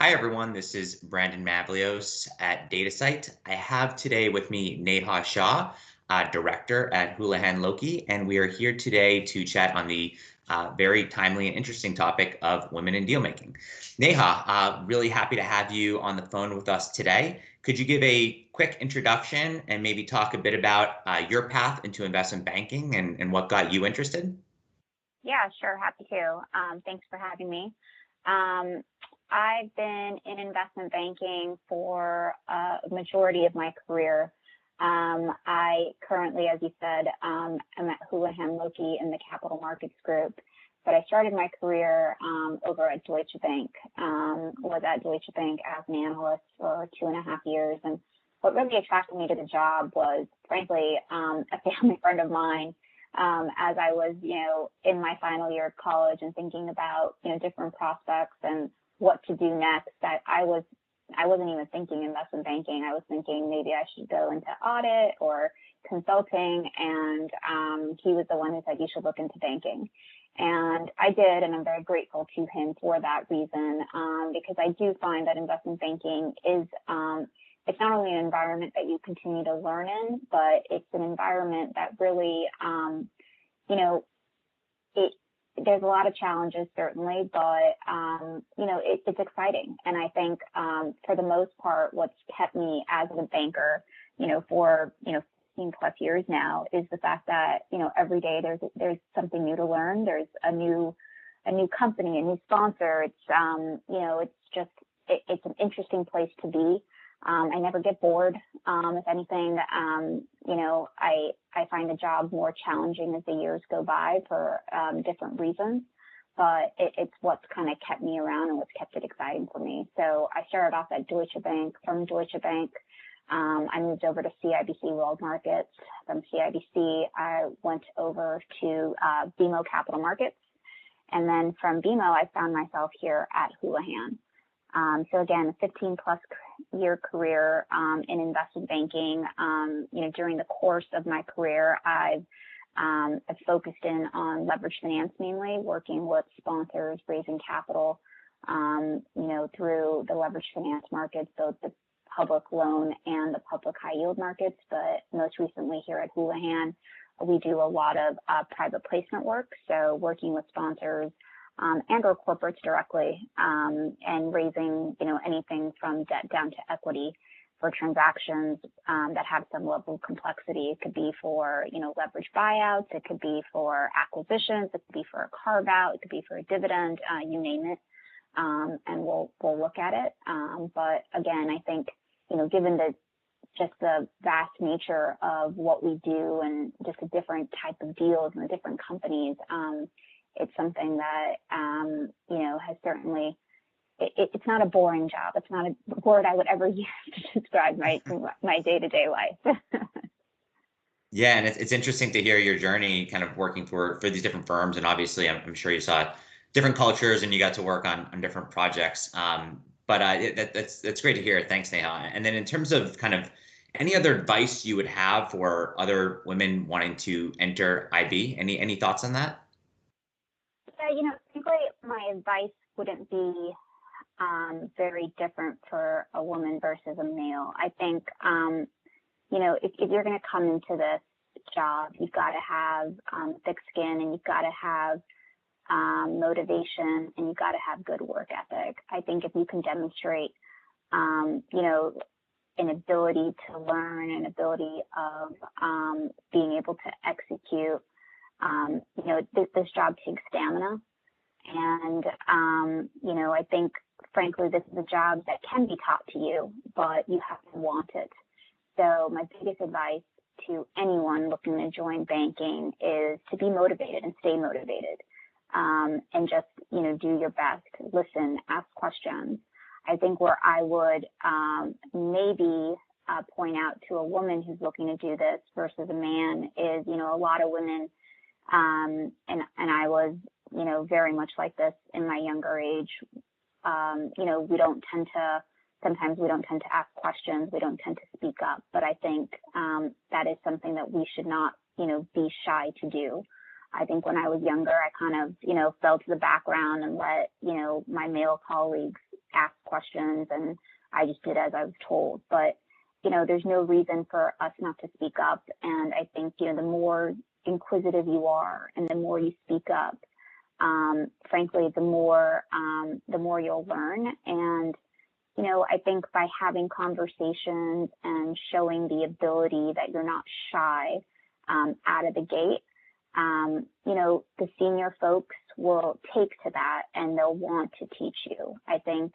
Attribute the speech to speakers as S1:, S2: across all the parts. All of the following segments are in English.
S1: Hi, everyone. This is Brandon Mavlios at Datasite. I have today with me Neha Shah, director at Houlihan Lokey, and we are here today to chat on the very timely and interesting topic of women in deal making. Neha, really happy to have you on the phone with us today. Could you give a quick introduction and maybe talk a bit about your path into investment banking and what got you interested?
S2: Yeah, sure. Happy to. Thanks for having me. I've been in investment banking for a majority of my career. I currently, as you said, am at Houlihan Lokey in the capital markets group, but I started my career over at Deutsche Bank. Was at Deutsche Bank as an analyst for 2.5 years, and what really attracted me to the job was, frankly, a family friend of mine. As I was, in my final year of college and thinking about, different prospects and what to do next, I wasn't even thinking investment banking. I was thinking maybe I should go into audit or consulting. And he was the one who said, you should look into banking. And I did, and I'm very grateful to him for that reason, because I do find that investment banking is, it's not only an environment that you continue to learn in, but it's an environment that really, there's a lot of challenges, certainly, but, it's exciting. And I think for the most part, what's kept me as a banker, for, 15 plus years now is the fact that, every day there's something new to learn. There's a new company, a new sponsor. It's an interesting place to be. I never get bored. If anything, I find the job more challenging as the years go by for different reasons, but it's what's kind of kept me around and what's kept it exciting for me. So I started off at Deutsche Bank. From Deutsche Bank, I moved over to CIBC World Markets. From CIBC, I went over to BMO Capital Markets. And then from BMO, I found myself here at Houlihan. So again, a 15 plus year career in investment banking. During the course of my career, I've focused in on leverage finance, mainly working with sponsors, raising capital, through the leverage finance markets, both the public loan and the public high yield markets. But most recently here at Houlihan, we do a lot of private placement work. So working with sponsors, and or corporates directly, and raising, anything from debt down to equity for transactions that have some level of complexity. It could be for, leverage buyouts. It could be for acquisitions. It could be for a carve out. It could be for a dividend, you name it. And we'll look at it. But again, I think, given just the vast nature of what we do and just the different type of deals and the different companies, it's something that, has certainly, it's not a boring job. It's not a word I would ever use to describe my day-to-day life.
S1: Yeah, and it's interesting to hear your journey kind of working for these different firms. And obviously, I'm sure you saw different cultures and you got to work on different projects. That's great to hear. Thanks, Neha. And then in terms of kind of any other advice you would have for other women wanting to enter IB, any thoughts on that?
S2: Frankly, my advice wouldn't be very different for a woman versus a male. I think, if you're going to come into this job, you've got to have thick skin, and you've got to have motivation, and you've got to have good work ethic. I think if you can demonstrate, an ability to learn, an ability of being able to execute, this job takes stamina. And, I think, frankly, this is a job that can be taught to you, but you have to want it. So my biggest advice to anyone looking to join banking is to be motivated and stay motivated, and just, do your best, listen, ask questions. I think where I would maybe point out to a woman who's looking to do this versus a man is, a lot of women, and I was, very much like this in my younger age. Sometimes we don't tend to ask questions. We don't tend to speak up. But I think that is something that we should not, be shy to do. I think when I was younger, I kind of, fell to the background and let, my male colleagues ask questions questions, and I just did as I was told. But, there's no reason for us not to speak up. And I think, the more inquisitive you are and the more you speak up, frankly, the more you'll learn. And, I think by having conversations and showing the ability that you're not shy out of the gate, the senior folks will take to that and they'll want to teach you. I think,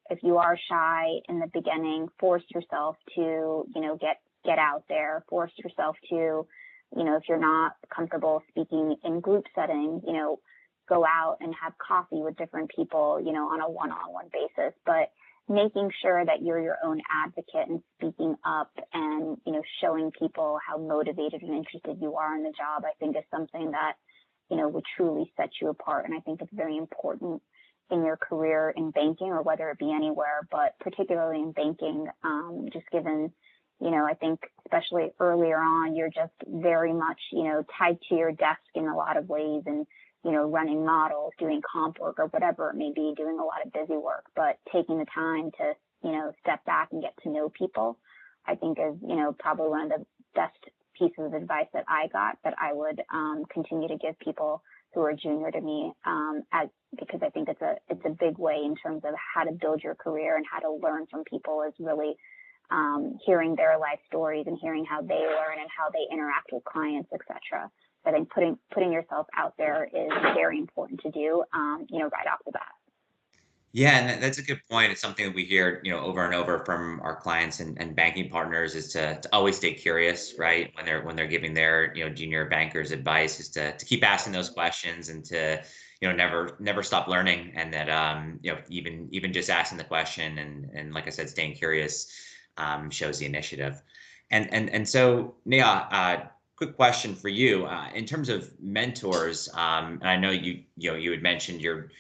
S2: if you are shy in the beginning, force yourself to, get out there, force yourself to, if you're not comfortable speaking in group settings, go out and have coffee with different people, on a one-on-one basis, but making sure that you're your own advocate and speaking up and, showing people how motivated and interested you are in the job, I think is something that, would truly set you apart. And I think it's very important in your career in banking, or whether it be anywhere, but particularly in banking, just given, I think especially earlier on, you're just very much, tied to your desk in a lot of ways, and, running models, doing comp work or whatever it may be, doing a lot of busy work, but taking the time to, step back and get to know people, I think is, probably one of the best pieces of advice that I got, that I would continue to give people who are junior to me, because I think it's a big way in terms of how to build your career and how to learn from people, is really hearing their life stories and hearing how they learn and how they interact with clients, etc. So I think putting yourself out there is very important to do, right off the bat.
S1: Yeah, and that's a good point. It's something that we hear, over and over from our clients and banking partners, is to always stay curious, right? When they're giving their, junior bankers advice, is to keep asking those questions, and to, never stop learning. And that, even just asking the question, and like I said, staying curious, shows the initiative. And so, Neha, quick question for you, in terms of mentors. And I know you had mentioned you're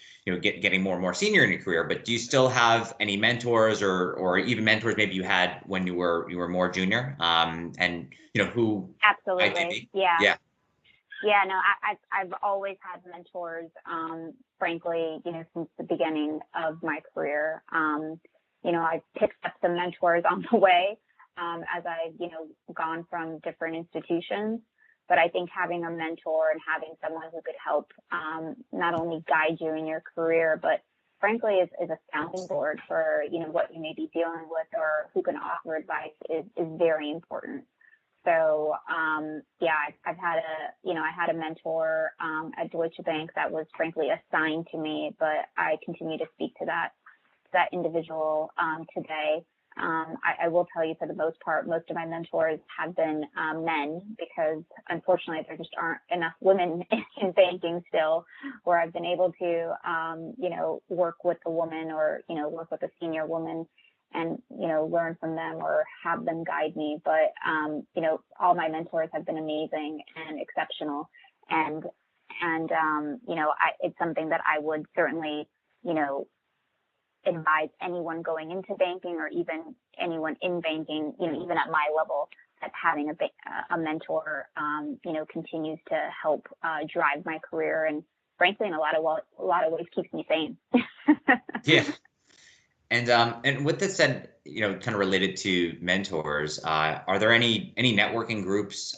S1: getting more and more senior in your career, but do you still have any mentors, or even mentors maybe you had when you were more junior? And who
S2: Absolutely.
S1: might they be?
S2: Yeah.
S1: Yeah.
S2: Yeah, no, I've always had mentors, frankly, since the beginning of my career. I've picked up some mentors on the way, as I've, gone from different institutions. But I think having a mentor and having someone who could help, not only guide you in your career, but frankly is a sounding board for, what you may be dealing with, or who can offer advice, is very important. So, yeah, I've had I had a mentor at Deutsche Bank that was frankly assigned to me, but I continue to speak to that individual today. I will tell you, for the most part, most of my mentors have been men, because unfortunately there just aren't enough women in banking still, where I've been able to, work with a woman, or, work with a senior woman, and, learn from them or have them guide me. But, all my mentors have been amazing and exceptional. And it's something that I would certainly, advise anyone going into banking, or even anyone in banking, even at my level, that having a mentor, continues to help drive my career, and frankly, in a lot of ways, keeps me sane.
S1: Yeah. And with that said, kind of related to mentors, are there any networking groups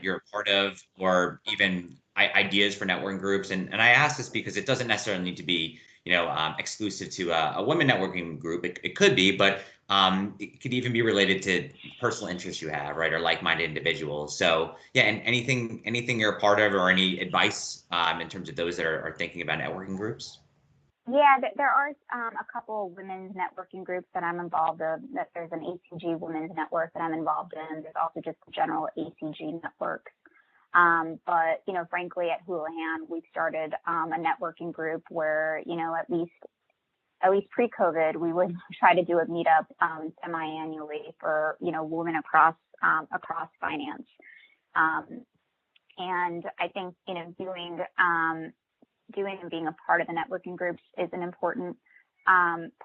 S1: you're a part of, or even ideas for networking groups? And I ask this because it doesn't necessarily need to be, exclusive to a women networking group. It could be, but it could even be related to personal interests you have, right, or like-minded individuals. So yeah, and anything you're a part of, or any advice in terms of those that are thinking about networking groups?
S2: Yeah, there are a couple of women's networking groups that I'm involved in. That there's an ACG women's network that I'm involved in. There's also just general ACG networks. But, frankly, at Houlihan, we've started a networking group where, at least pre-COVID, we would try to do a meetup semi-annually for, women across finance. And I think, doing and being a part of the networking groups is an important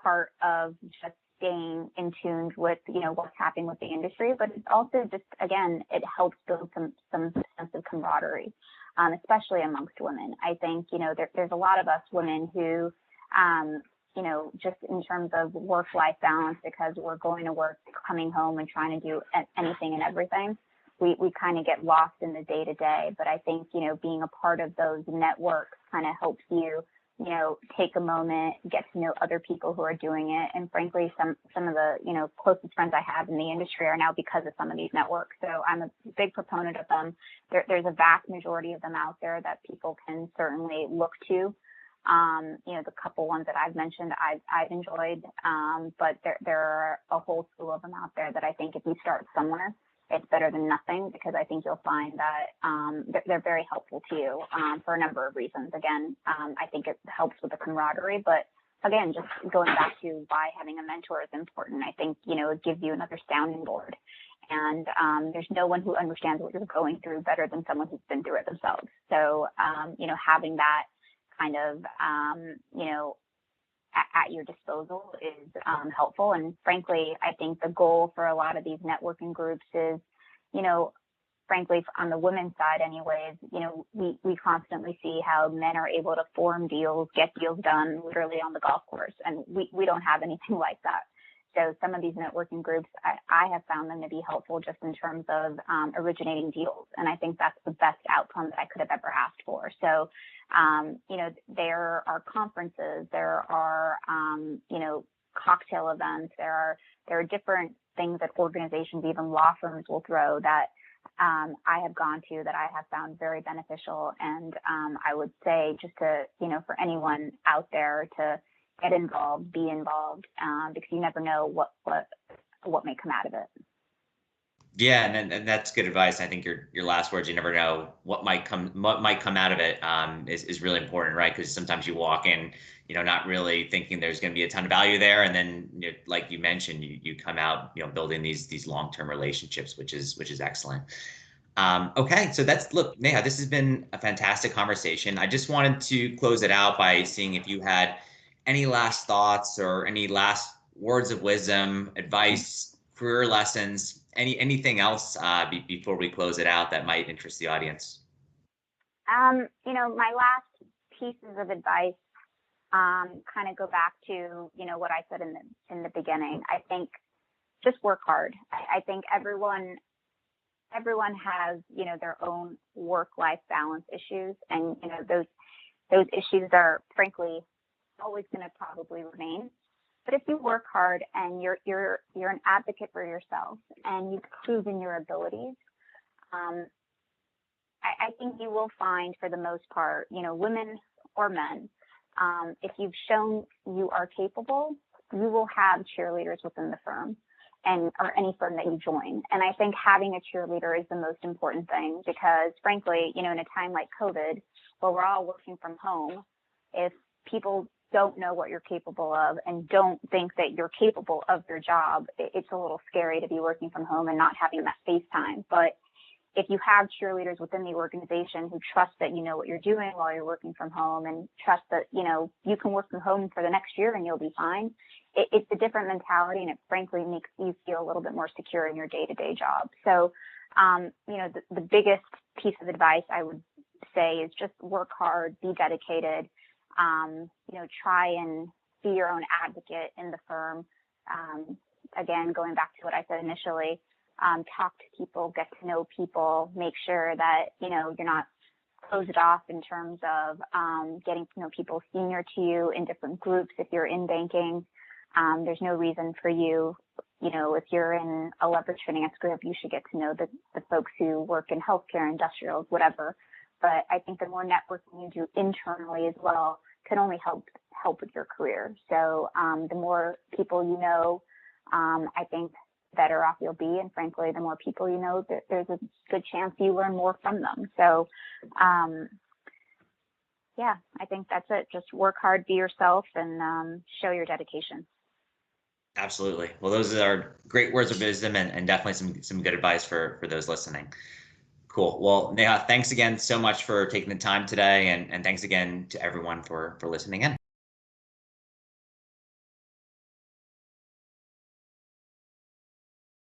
S2: part of just staying in tune with, what's happening with the industry. But it's also just, again, it helps build some sense of camaraderie, especially amongst women. I think, there's a lot of us women who just in terms of work-life balance, because we're going to work, coming home, and trying to do anything and everything. We kind of get lost in the day-to-day. But I think, being a part of those networks kind of helps you, take a moment, get to know other people who are doing it. And frankly, some of the, closest friends I have in the industry are now because of some of these networks. So I'm a big proponent of them. There's a vast majority of them out there that people can certainly look to. The couple ones that I've mentioned, I've enjoyed, but there are a whole slew of them out there that I think if you start somewhere, it's better than nothing, because I think you'll find that they're very helpful to you for a number of reasons. Again, I think it helps with the camaraderie, but again, just going back to why having a mentor is important. I think, it gives you another sounding board, and there's no one who understands what you're going through better than someone who's been through it themselves. So, having that kind of, at your disposal is helpful. And frankly, I think the goal for a lot of these networking groups is, frankly, on the women's side anyways, we constantly see how men are able to form deals, get deals done literally on the golf course. And we don't have anything like that. So some of these networking groups, I have found them to be helpful just in terms of originating deals. And I think that's the best outcome that I could have ever asked for. So, there are conferences, there are, cocktail events, there are different things that organizations, even law firms, will throw that I have gone to that I have found very beneficial. And I would say just to, for anyone out there to get involved, be involved, because you never know what may come out of it.
S1: Yeah, and that's good advice. I think your last words, you never know what might come out of it, is really important, right? Because sometimes you walk in, not really thinking there's going to be a ton of value there, and then like you mentioned, you come out, building these long-term relationships, which is excellent. Okay, so look, Neha, this has been a fantastic conversation. I just wanted to close it out by seeing if you had any last thoughts or any last words of wisdom, advice, career lessons, anything else before we close it out that might interest the audience.
S2: My last pieces of advice kind of go back to what I said in the beginning. I think just work hard. I think everyone has their own work-life balance issues, and those issues are frankly always going to probably remain. But if you work hard and you're an advocate for yourself and you've proven your abilities, I think you will find, for the most part, women or men, if you've shown you are capable, you will have cheerleaders within the firm or any firm that you join. And I think having a cheerleader is the most important thing, because frankly, in a time like COVID, where we're all working from home, if people don't know what you're capable of and don't think that you're capable of your job, it's a little scary to be working from home and not having that face time. But if you have cheerleaders within the organization who trust that you know what you're doing while you're working from home, and trust that you can work from home for the next year and you'll be fine, it's a different mentality, and it frankly makes you feel a little bit more secure in your day-to-day job. So the biggest piece of advice I would say is just work hard, be dedicated, try and be your own advocate in the firm. Again, going back to what I said initially, talk to people, get to know people, make sure that, you're not closed off in terms of getting to know people senior to you in different groups. If you're in banking, there's no reason for you, if you're in a leverage finance group, you should get to know the folks who work in healthcare, industrials, whatever. But I think the more networking you do internally as well can only help with your career. So the more people you know, I think better off you'll be. And frankly, the more people you know, there's a good chance you learn more from them. So yeah, I think that's it. Just work hard, be yourself, and show your dedication.
S1: Absolutely. Well, those are great words of wisdom, and definitely some good advice for those listening. Cool. Well, Neha, thanks again so much for taking the time today, and thanks again to everyone for listening in.